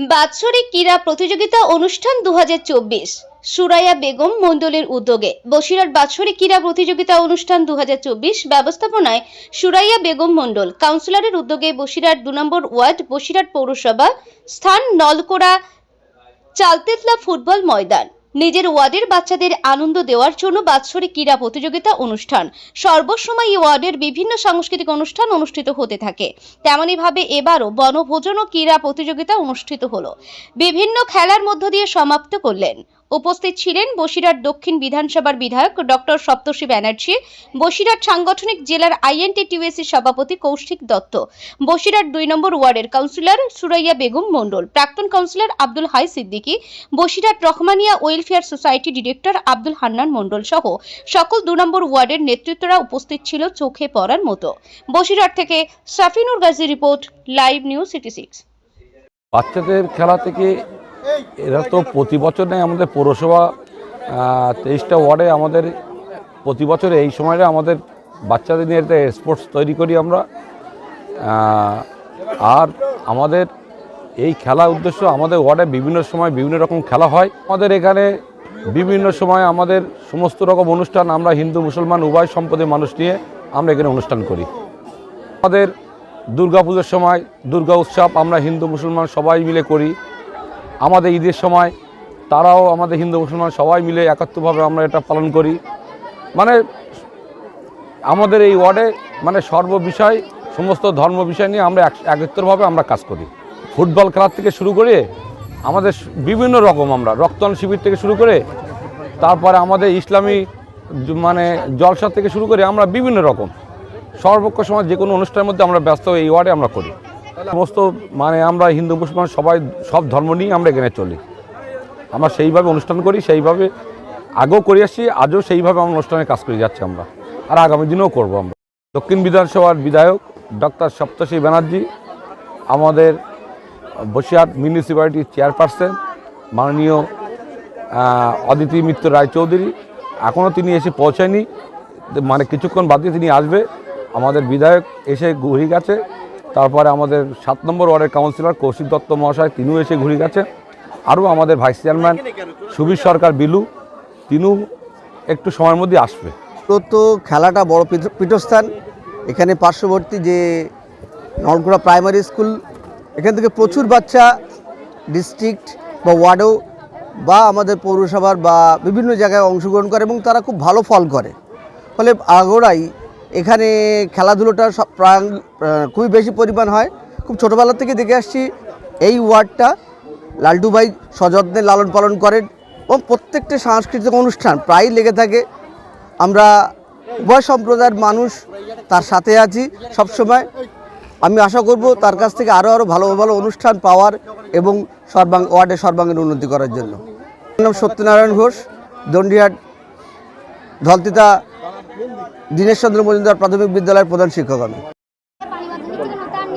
বাৎসরিক ক্রীড়া প্রতিযোগিতা অনুষ্ঠান 2024 সুরাইয়া বেগম মণ্ডলের উদ্যোগে বসিরহাট বাৎসরিক ক্রীড়া প্রতিযোগিতা অনুষ্ঠান 2024 ব্যবস্থাপনায় সুরাইয়া বেগম মণ্ডল কাউন্সিলরের উদ্যোগে বসিরহাট 2 নম্বর ওয়ার্ড বসিরহাট পৌরসভা স্থান নলকোড়া চালতেতলা ফুটবল ময়দান নিজের ওয়ার্ডের বাচ্চাদের আনন্দ দেওয়ার জন্য বাৎসরিক ক্রীড়া প্রতিযোগিতা অনুষ্ঠান সর্বসময় এই ওয়ার্ডের বিভিন্ন সাংস্কৃতিক অনুষ্ঠান অনুষ্ঠিত হতে থাকে। তেমনি ভাবে এবারও বনভোজন ও ক্রীড়া প্রতিযোগিতা অনুষ্ঠিত হলো। বিভিন্ন খেলার মধ্য দিয়ে সমাপ্ত করলেন। উপস্থিত ছিলেন বসিরহাট দক্ষিণ বিধানসভার বিধায়ক ডক্টর সপ্তর্ষি ব্যানার্জি, বসিরহাট সাংগঠনিক জেলার INTTUC সভাপতি কৌশিক দত্ত, বসিরহাট 2 নম্বর ওয়ার্ডের কাউন্সিলর সুরাইয়া বেগম মণ্ডল, প্রাক্তন councillor Abdul Hai Siddiqui, Basirhat Rahmania welfare society director Abdul Hannan Mondal সহ সকল 2 নম্বর ওয়ার্ডের নেতৃত্বরা উপস্থিত ছিল চোখে পড়ার মতো। বসিরহাট থেকে Safinur Gazi report, live news city 6। বাচ্চাদের খেলা থেকে এরা তো প্রতি বছর নেই, আমাদের পৌরসভা 23টা ওয়ার্ডে আমাদের প্রতি বছর এই সময়টা আমাদের বাচ্চাদের নিয়ে একটা স্পোর্টস তৈরি করি আমরা। আর আমাদের এই খেলা উদ্দেশ্য আমাদের ওয়ার্ডে বিভিন্ন সময় বিভিন্ন রকম খেলা হয়। আমাদের এখানে বিভিন্ন সময় আমাদের সমস্ত রকম অনুষ্ঠান আমরা হিন্দু মুসলমান উভয় সম্প্রদায়ের মানুষ নিয়ে আমরা এখানে অনুষ্ঠান করি। আমাদের দুর্গাপুজোর সময় দুর্গা উৎসব আমরা হিন্দু মুসলমান সবাই মিলে করি। আমাদের ঈদের সময় তারাও আমাদের হিন্দু মুসলমান সবাই মিলে একাত্মভাবে আমরা এটা পালন করি। মানে আমাদের এই ওয়ার্ডে মানে সর্ববিষয় সমস্ত ধর্ম বিষয় নিয়ে আমরা একত্রভাবে আমরা কাজ করি। ফুটবল খেলার থেকে শুরু করে আমাদের বিভিন্ন রকম আমরা রক্তদান শিবির থেকে শুরু করে তারপরে আমাদের ইসলামী মানে জলসা থেকে শুরু করে আমরা বিভিন্ন রকম সর্বপক্ষ সময় যে কোনো অনুষ্ঠানের মধ্যে আমরা ব্যস্ত এই ওয়ার্ডে আমরা করি। সমস্ত মানে আমরা হিন্দু মুসলমান সবাই সব ধর্ম নিয়ে আমরা এখানে চলি। আমরা সেইভাবে অনুষ্ঠান করি, সেইভাবে আগেও করে আসছি, আজও সেইভাবে আমরা অনুষ্ঠানে কাজ করে যাচ্ছি আমরা, আর আগামী দিনেও করব। আমরা দক্ষিণ বিধানসভার বিধায়ক ডক্টর সপ্তর্ষি ব্যানার্জি, আমাদের বসিরহাট মিউনিসিপ্যালিটির চেয়ারপারসন মাননীয় অদিতি মিত্র রায়চৌধুরী, এখনও তিনি এসে পৌঁছায়নি, মানে কিছুক্ষণ বাদে তিনি আসবে। আমাদের বিধায়ক এসে ঘুরে গেছে। তারপরে আমাদের 7 নম্বর ওয়ার্ডের কাউন্সিলর কৌশিক দত্ত মহাশয় তিনিও এসে ঘুরে গেছে। আরও আমাদের ভাইস চেয়ারম্যান সুবীর সরকার বিলু, তিনিও একটু সময়ের মধ্যে আসবে। তো খেলাটা বড় পীঠস্থান। এখানে পার্শ্ববর্তী যে নলকোড়া প্রাইমারি স্কুল, এখান থেকে প্রচুর বাচ্চা ডিস্ট্রিক্ট বা ওয়ার্ডেও বা আমাদের পৌরসভার বা বিভিন্ন জায়গায় অংশগ্রহণ করে এবং তারা খুব ভালো ফল করে। ফলে আগোড়াই এখানে খেলাধুলোটা খুবই বেশি পরিমাণ হয়। খুব ছোটোবেলা থেকে দেখে আসছি এই ওয়ার্ডটা লালটু ভাই সযত্নে লালন পালন করেন এবং প্রত্যেকটা সাংস্কৃতিক অনুষ্ঠান প্রায় লেগে থাকে। আমরা উভয় সম্প্রদায়ের মানুষ তার সাথে আছি সবসময়। আমি আশা করব তার কাছ থেকে আরও ভালো ভালো অনুষ্ঠান পাওয়ার এবং ওয়ার্ডের সর্বাঙ্গীন উন্নতি করার জন্য। আমার নাম সত্যনারায়ণ ঘোষ, দণ্ডিহাট ধলতিতা দীনেশচন্দ্র মজুমদার প্রাথমিক বিদ্যালয়ের প্রধান শিক্ষক আমি।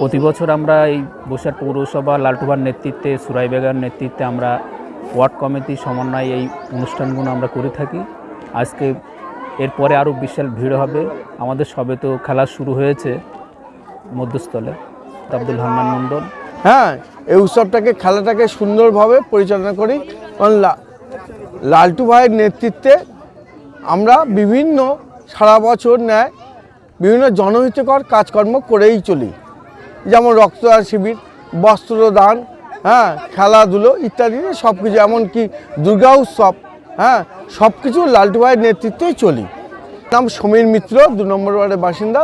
প্রতি বছর আমরা এই বসিরহাট পৌরসভা লালটুবার নেতৃত্বে, সুরাই বেগমের নেতৃত্বে আমরা ওয়ার্ড কমিটির সমন্বয়ে এই অনুষ্ঠানগুলো আমরা করে থাকি। আজকে এরপরে আরও বিশাল ভিড় হবে। আমাদের সবে তো খেলা শুরু হয়েছে মধ্যস্থলে আব্দুল হান্নান মণ্ডল। হ্যাঁ, এই উৎসবটাকে খেলাটাকে সুন্দরভাবে পরিচালনা করি, কারণ লালটু ভাইয়ের নেতৃত্বে আমরা বিভিন্ন সারা বছর ন্যায় বিভিন্ন জনহিতকর কাজকর্ম করেই চলি, যেমন রক্তদান শিবির, বস্ত্রদান, হ্যাঁ, খেলাধুলো ইত্যাদি সব কিছু, এমনকি দুর্গা উৎসব, হ্যাঁ, সব কিছু লালটু ভাইয়ের নেতৃত্বেই চলি। নাম সমীর মিত্র, 2 নম্বর ওয়ার্ডের বাসিন্দা।